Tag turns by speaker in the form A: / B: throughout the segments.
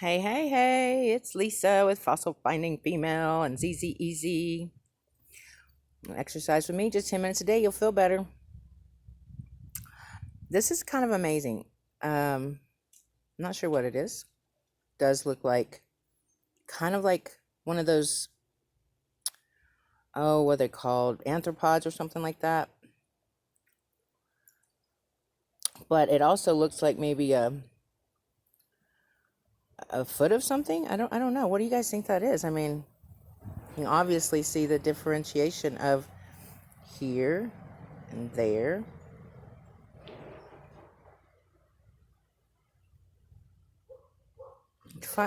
A: Hey, hey, hey, it's Lisa with Fossil Finding Female and ZZEZ. Exercise with me just 10 minutes a day, you'll feel better. This is kind of amazing. I'm not sure what it is. Does look like kind of like one of those, what are they called? Arthropods or something like that. But it also looks like maybe a foot of something. I don't know. What do you guys think that is? I mean, you can obviously see the differentiation of here and there.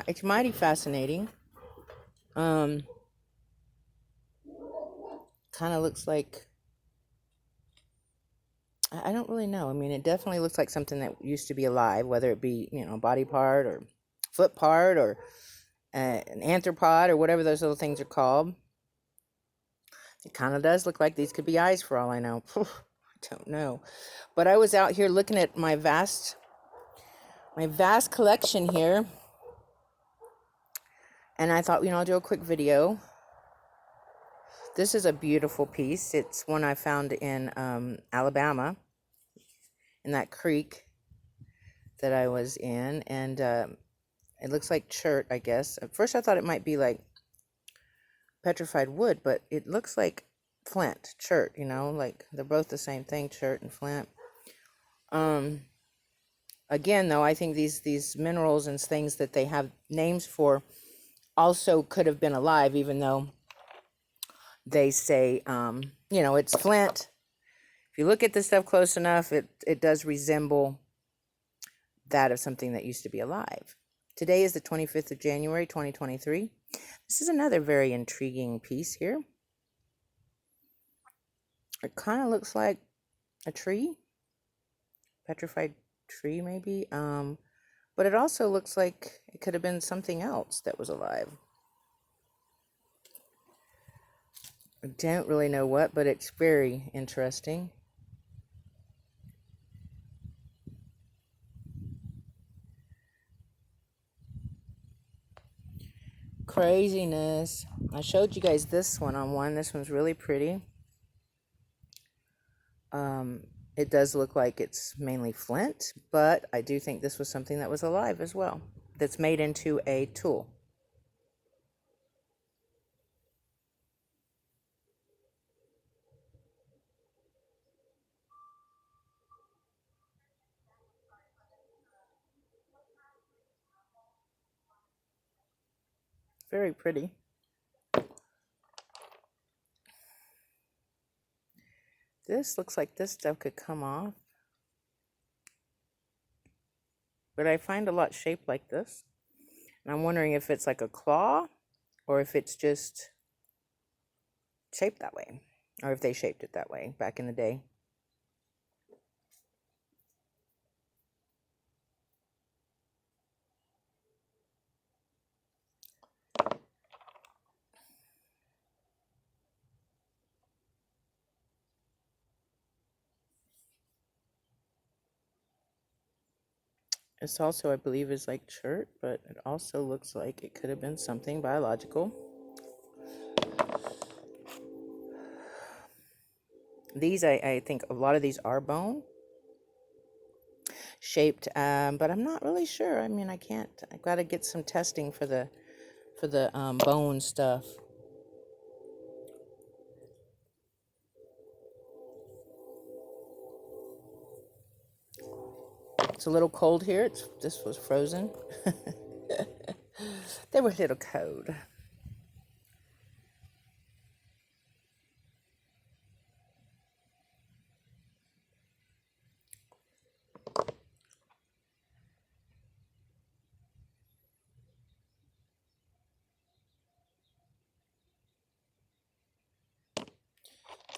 A: It's mighty fascinating. Um, Kind of looks like, I don't really know. I mean, it definitely looks like something that used to be alive, whether it be, body part or foot part or an arthropod or whatever those little things are called. It kind of does look like these could be eyes for all I know. I don't know. But I was out here looking at my vast collection here, and I thought, I'll do a quick video. This is a beautiful piece. It's one I found in Alabama, in that creek that I was in, and it looks like chert, I guess. At first I thought it might be like petrified wood, but it looks like flint, chert, like they're both the same thing, chert and flint. Um, Again, though, I think these minerals and things that they have names for also could have been alive, even though they say, it's flint. If you look at this stuff close enough, it does resemble that of something that used to be alive. Today is the 25th of January, 2023. This is another very intriguing piece here. It kind of looks like a tree, petrified tree maybe. But it also looks like it could have been something else that was alive. I don't really know what, but it's very interesting. Craziness. I showed you guys this one on one. This one's really pretty. It does look like it's mainly flint, but I do think this was something that was alive as well, that's made into a tool. Very pretty. This looks like this stuff could come off, but I find a lot shaped like this. And I'm wondering if it's like a claw or if it's just shaped that way, or if they shaped it that way back in the day. This also, I believe, is like chert, but it also looks like it could have been something biological. These, I think a lot of these are bone shaped, but I'm not really sure. I mean, I got to get some testing for the bone stuff. It's a little cold here. This was frozen. They were a little cold.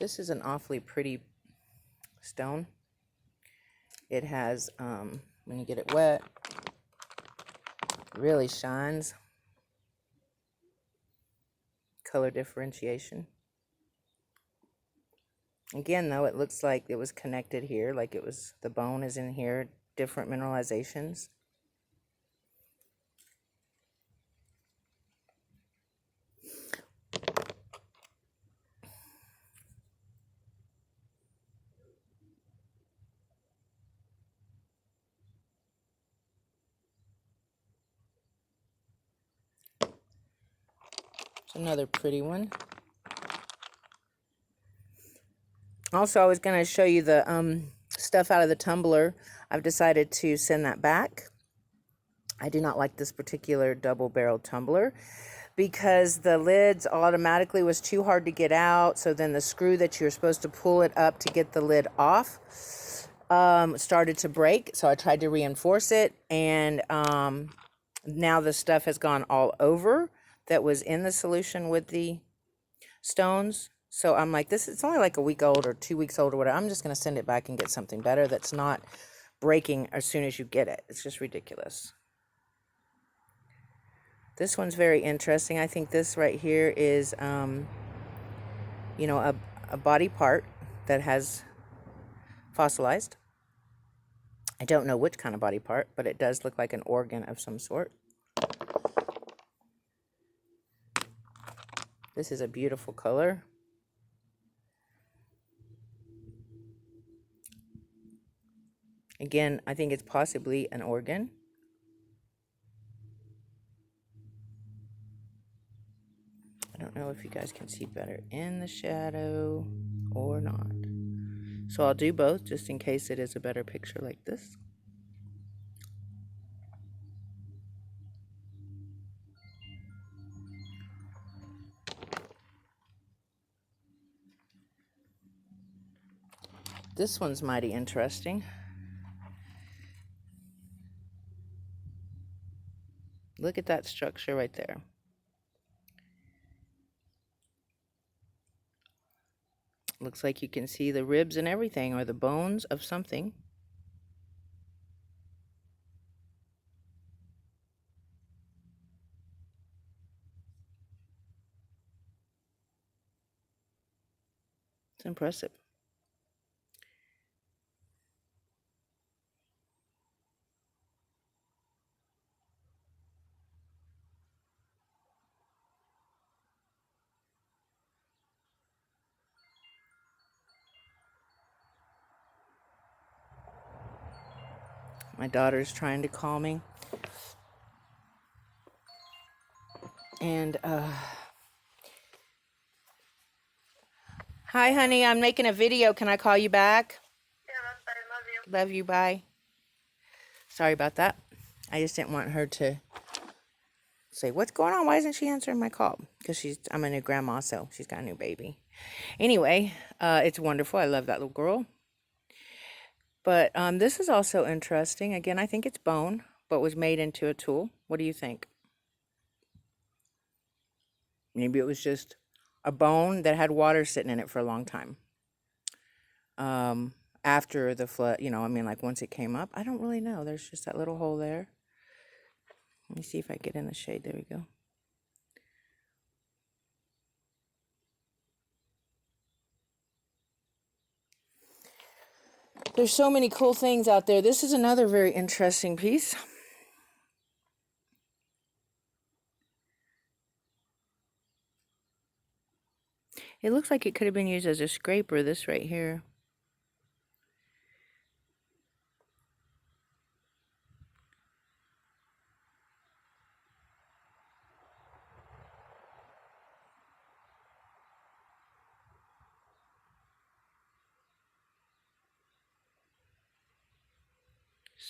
A: This is an awfully pretty stone. It has, when you get it wet, really shines. Color differentiation. Again, though, it looks like it was connected here, like it was, the bone is in here, different mineralizations. It's another pretty one. Also, I was going to show you the stuff out of the tumbler. I've decided to send that back. I do not like this particular double-barreled tumbler because the lids automatically was too hard to get out. So then the screw that you're supposed to pull it up to get the lid off started to break. So I tried to reinforce it, and now the stuff has gone all over that was in the solution with the stones. So I'm like, it's only like a week old or 2 weeks old or whatever. I'm just going to send it back and get something better that's not breaking as soon as you get it. It's just ridiculous. This one's very interesting. I think this right here is, you know, a body part that has fossilized. I don't know which kind of body part, but it does look like an organ of some sort. This is a beautiful color. Again, I think it's possibly an organ. I don't know if you guys can see better in the shadow or not. So I'll do both just in case it is a better picture like this. This one's mighty interesting. Look at that structure right there. Looks like you can see the ribs and everything, or the bones of something. It's impressive. My daughter's trying to call me. And, hi, honey, I'm making a video. Can I call you back?
B: Yeah, that's fine. Love you.
A: Love you, bye. Sorry about that. I just didn't want her to say, what's going on? Why isn't she answering my call? Because I'm a new grandma, so she's got a new baby. Anyway, it's wonderful. I love that little girl. But this is also interesting. Again, I think it's bone, but was made into a tool. What do you think? Maybe it was just a bone that had water sitting in it for a long time. After the flood, you know, I mean, like once it came up, I don't really know. There's just that little hole there. Let me see if I get in the shade. There we go. There's so many cool things out there. This is another very interesting piece. It looks like it could have been used as a scraper, this right here.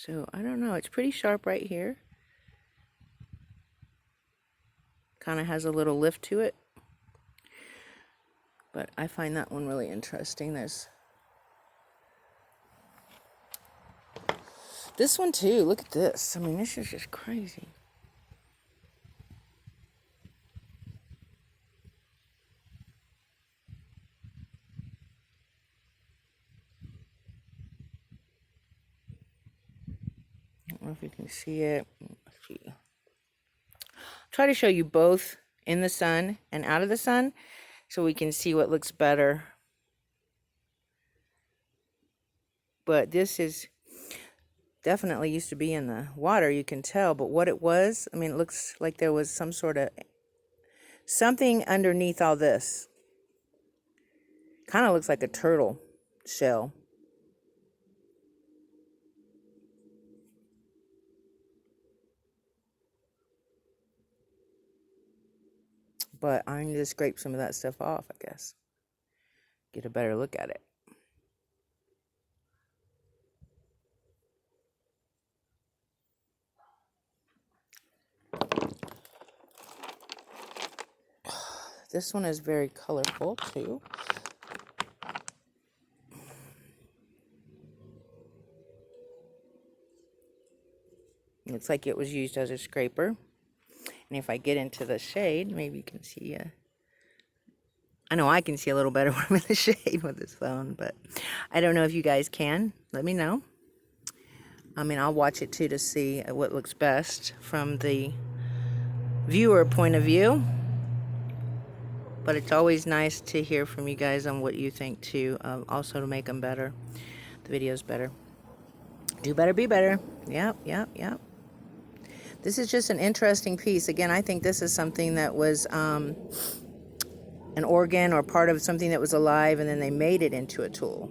A: So, I don't know. It's pretty sharp right here. Kind of has a little lift to it. But I find that one really interesting. There's this one too. Look at this. I mean, this is just crazy. I don't know if you can see it. Let's see. Try to show you both in the sun and out of the sun so we can see what looks better. But this is definitely used to be in the water, you can tell. But what it was, I mean, it looks like there was some sort of something underneath all this. Kind of looks like a turtle shell. But I need to scrape some of that stuff off, I guess. Get a better look at it. This one is very colorful too. Looks like it was used as a scraper. And if I get into the shade, maybe you can see. I know I can see a little better when I'm in the shade with this phone, but I don't know if you guys can. Let me know. I mean, I'll watch it too to see what looks best from the viewer point of view. But it's always nice to hear from you guys on what you think too, also to make them better, the videos better. Do better, be better. Yep. This is just an interesting piece. Again, I think this is something that was an organ or part of something that was alive, and then they made it into a tool.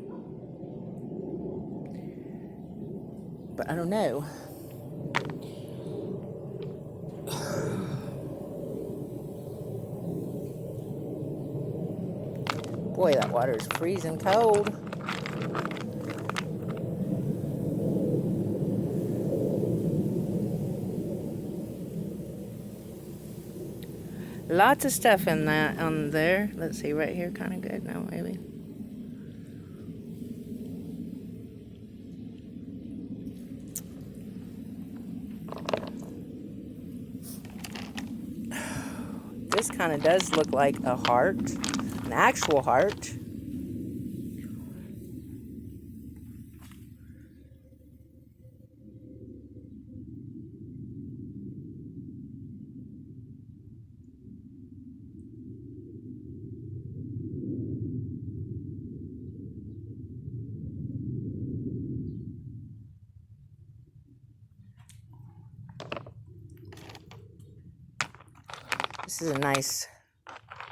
A: But I don't know. Boy, that water is freezing cold. Lots of stuff in that on there. Let's see, right here, kind of good. No, maybe. This kind of does look like a heart, an actual heart. This is a nice,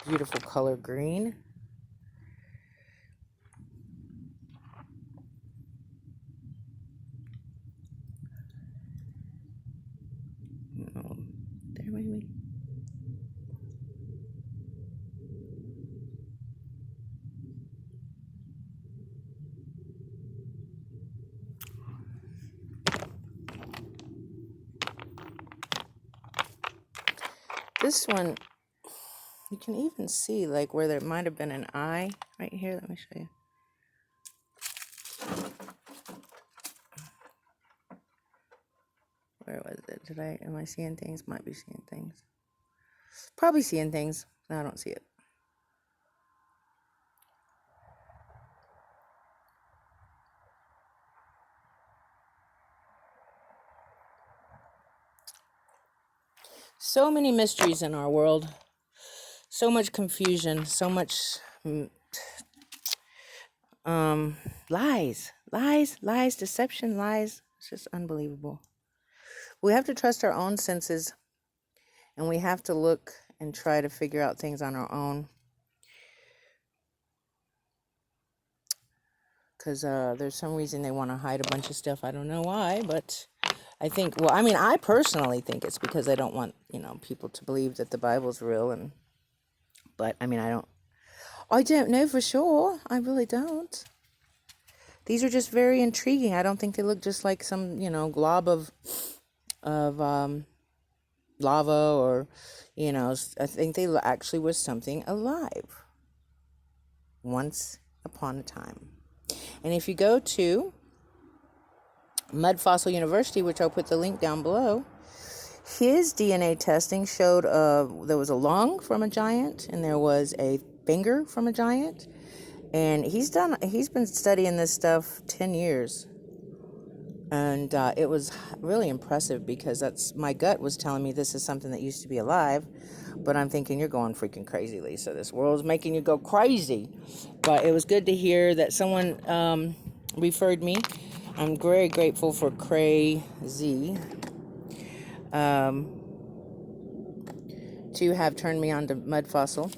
A: beautiful color green. Oh, there maybe. This one, you can even see like where there might have been an eye right here. Let me show you. Where was it? Am I seeing things? Might be seeing things. Probably seeing things. No, I don't see it. So many mysteries in our world. So much confusion. So much lies. Lies, deception, lies. It's just unbelievable. We have to trust our own senses, and we have to look and try to figure out things on our own. Because there's some reason they want to hide a bunch of stuff. I don't know why, but I think, well, I mean, I personally think it's because they don't want, people to believe that the Bible's real. But I mean, I don't know for sure. I really don't. These are just very intriguing. I don't think they look just like some, glob of lava or, I think they actually was something alive once upon a time. And if you go to Mud Fossil University, which I'll put the link down below, his DNA testing showed there was a lung from a giant and there was a finger from a giant. And he's been studying this stuff 10 years. And it was really impressive because my gut was telling me this is something that used to be alive. But I'm thinking, you're going freaking crazy, Lisa. This world's making you go crazy. But it was good to hear that someone referred me. I'm very grateful for Crazy to have turned me on to Mud Fossil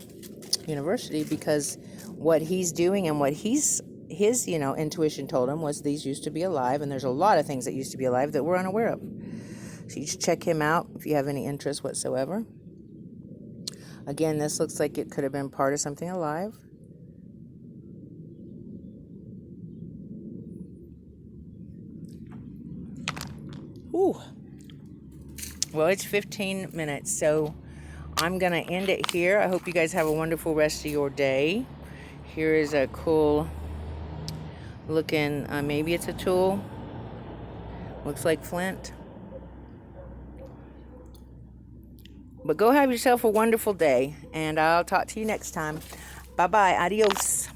A: University, because what he's doing and what his intuition told him was these used to be alive, and there's a lot of things that used to be alive that we're unaware of. So you should check him out if you have any interest whatsoever. Again, this looks like it could have been part of something alive. Ooh. Well, it's 15 minutes, so I'm going to end it here. I hope you guys have a wonderful rest of your day. Here is a cool looking, maybe it's a tool. Looks like flint. But go have yourself a wonderful day, and I'll talk to you next time. Bye-bye. Adios.